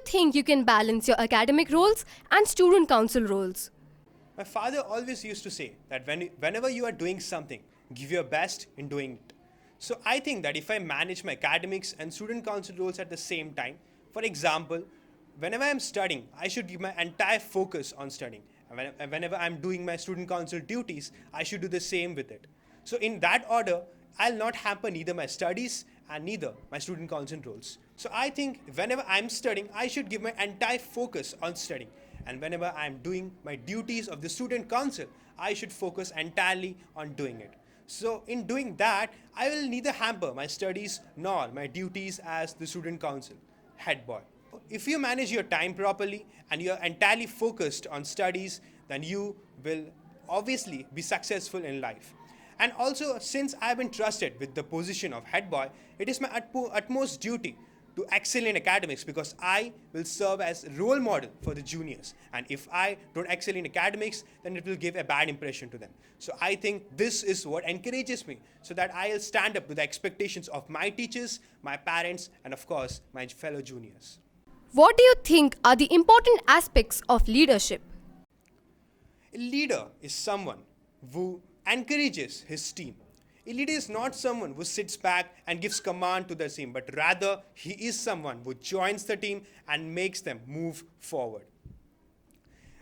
think you can balance your academic roles and student council roles? My father always used to say that whenever you are doing something, give your best in doing it. So I think that if I manage my academics and student council roles at the same time, for example, whenever I'm studying, I should give my entire focus on studying. And whenever I'm doing my student council duties, I should do the same with it. So in that order, I'll not hamper neither my studies and neither my student council roles. So I think whenever I'm studying, I should give my entire focus on studying. And whenever I'm doing my duties of the student council, I should focus entirely on doing it. So in doing that, I will neither hamper my studies nor my duties as the student council head boy. If you manage your time properly and you're entirely focused on studies, then you will obviously be successful in life. And also, since I've been trusted with the position of head boy, it is my utmost duty to excel in academics, because I will serve as a role model for the juniors. And if I don't excel in academics, then it will give a bad impression to them. So I think this is what encourages me, so that I'll stand up to the expectations of my teachers, my parents, and of course, my fellow juniors. What do you think are the important aspects of leadership? A leader is someone who encourages his team. A leader is not someone who sits back and gives command to the team, but rather he is someone who joins the team and makes them move forward.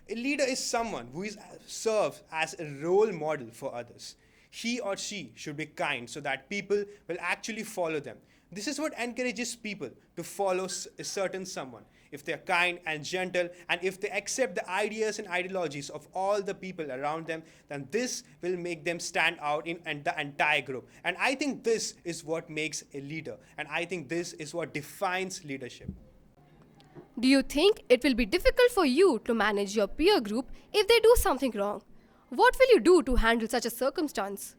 A leader is someone who serves as a role model for others. He or she should be kind so that people will actually follow them. This is what encourages people to follow a certain someone. If they are kind and gentle, and if they accept the ideas and ideologies of all the people around them, then this will make them stand out in the entire group. And I think this is what makes a leader. And I think this is what defines leadership. Do you think it will be difficult for you to manage your peer group if they do something wrong? What will you do to handle such a circumstance?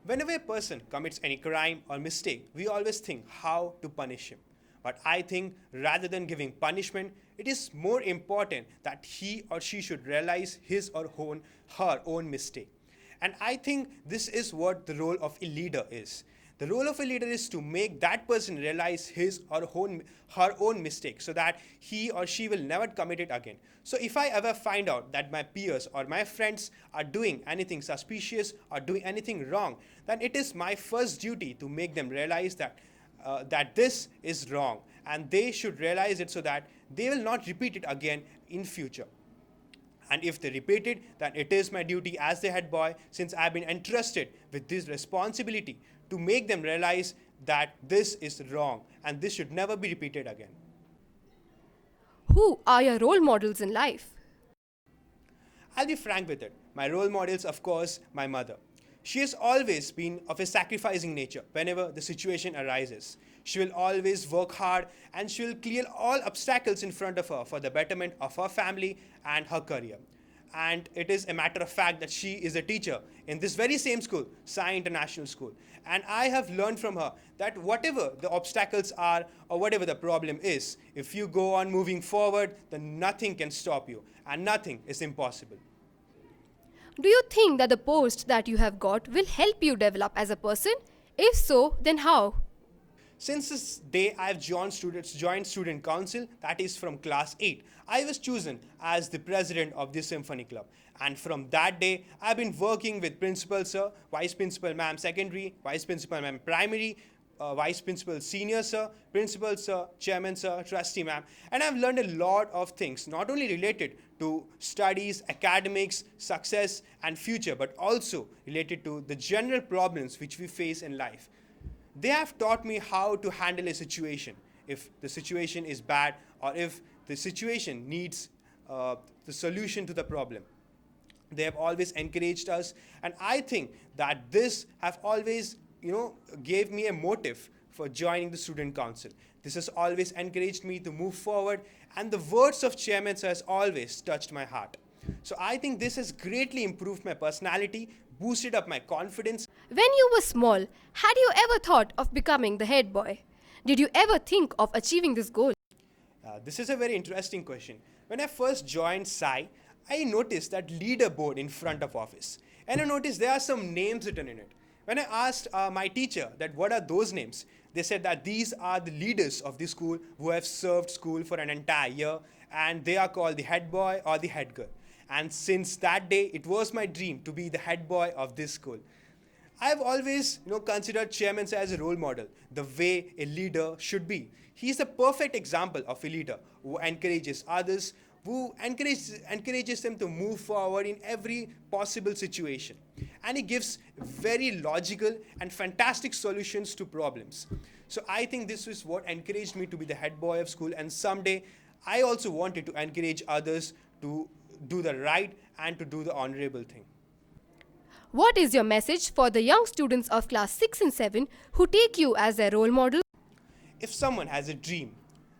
Whenever a person commits any crime or mistake, we always think how to punish him. But I think rather than giving punishment, it is more important that he or she should realize his or her own mistake. And I think this is what the role of a leader is. The role of a leader is to make that person realize his or her own mistake, so that he or she will never commit it again. So if I ever find out that my peers or my friends are doing anything suspicious or doing anything wrong, then it is my first duty to make them realize that this is wrong, and they should realize it so that they will not repeat it again in future. And if they repeat it, then it is my duty as the head boy, since I've been entrusted with this responsibility, to make them realize that this is wrong and this should never be repeated again. Who are your role models in life? I'll be frank with it. My role models, of course, my mother. She has always been of a sacrificing nature whenever the situation arises. She will always work hard, and she will clear all obstacles in front of her for the betterment of her family and her career. And it is a matter of fact that she is a teacher in this very same school, SAI International School. And I have learned from her that whatever the obstacles are or whatever the problem is, if you go on moving forward, then nothing can stop you and nothing is impossible. Do you think that the post that you have got will help you develop as a person? If so, then how? Since this day I have joined student council, that is from class 8, I was chosen as the president of the symphony club. And from that day, I've been working with principal sir, vice principal ma'am secondary, vice principal ma'am primary, vice principal senior sir, principal sir, chairman sir, trustee ma'am. And I've learned a lot of things, not only related to studies, academics, success and future, but also related to the general problems which we face in life. They have taught me how to handle a situation if the situation is bad or if the situation needs the solution to the problem. They have always encouraged us, and I think that this have always, gave me a motive for joining the student council. This has always encouraged me to move forward, and the words of chairman has always touched my heart. So I think this has greatly improved my personality, boosted up my confidence. When you were small, had you ever thought of becoming the head boy? Did you ever think of achieving this goal? This is a very interesting question. When I first joined SAI, I noticed that leaderboard in front of office. And I noticed there are some names written in it. When I asked my teacher that what are those names, They said that these are the leaders of the school who have served school for an entire year, and they are called the head boy or the head girl. And since that day, it was my dream to be the head boy of this school. I've always, considered chairman as a role model, the way a leader should be. He's the perfect example of a leader who encourages others, who encourages them to move forward in every possible situation. And he gives very logical and fantastic solutions to problems. So I think this is what encouraged me to be the head boy of school, and someday I also wanted to encourage others to do the right and to do the honorable thing. What is your message for the young students of class 6 and 7 who take you as their role model? If someone has a dream,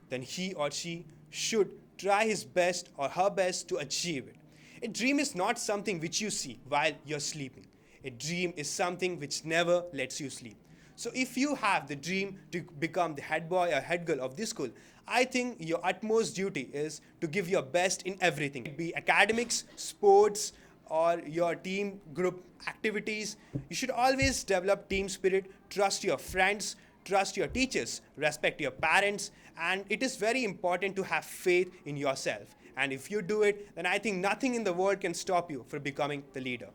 then he or she should try his best or her best to achieve it. A dream is not something which you see while you're sleeping. A dream is something which never lets you sleep. So if you have the dream to become the head boy or head girl of this school, I think your utmost duty is to give your best in everything. It be academics, sports, or your team group activities. You should always develop team spirit, trust your friends, trust your teachers, respect your parents, and it is very important to have faith in yourself. And if you do it, then I think nothing in the world can stop you from becoming the leader.